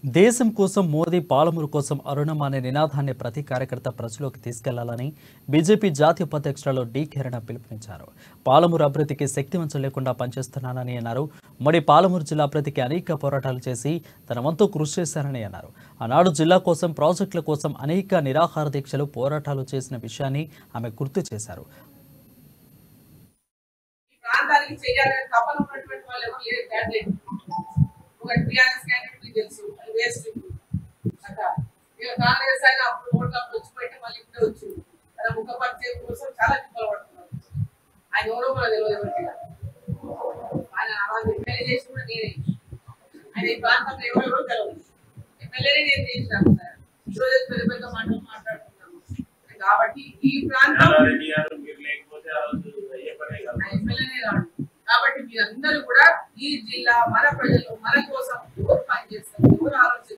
దేశం కోసం మోదీ పాలమూరు కోసం అరుణం అనే నినాదాన్ని ప్రతి కార్యకర్త ప్రజలోకి తీసుకెళ్లాలని బీజేపీ జాతీయ ఉపాధ్యక్షురాలు డి కిరణ్ పిలుపునిచ్చారు. పాలమూరు అభివృద్ధికి శక్తివంచం లేకుండా పనిచేస్తున్నానని అన్నారు. పాలమూరు జిల్లా అభివృద్ధికి అనేక పోరాటాలు చేసి తన వంతు కృషి చేశారని అన్నారు. ఆనాడు జిల్లా కోసం, ప్రాజెక్టుల కోసం అనేక నిరాహార దీక్షలు, పోరాటాలు చేసిన విషయాన్ని ఆమె గుర్తు చేశారు. వేస్ట్ అట్లా కాంగ్రెస్ అయినా అప్పుడు ఓట్లప్పుడు వచ్చిపోయితే మళ్ళీ ఇప్పుడే వచ్చింది తన ముఖ పరిచయం కోసం చాలా తిప్పలు పడుతున్నారు. ఆయన ఎవరో కూడా తెలియదు ఎవరికైనా. ఆయన ఎమ్మెల్యే చేసి కూడా నేనే, ఆయన ఈ ప్రాంతంలో ఎవరెవరో తెలియదు. ఎమ్మెల్యేనే నేను చేసినాను సార్. ఈరోజు పెద్ద పెద్ద మాటలు మాట్లాడుతున్నాము కాబట్టి ఈ ప్రాంతం ఎమ్మెల్యేనే రాడు. కాబట్టి మీరందరూ కూడా ఈ జిల్లా మన ప్రజలు మన కోసం పనిచేస్తారు.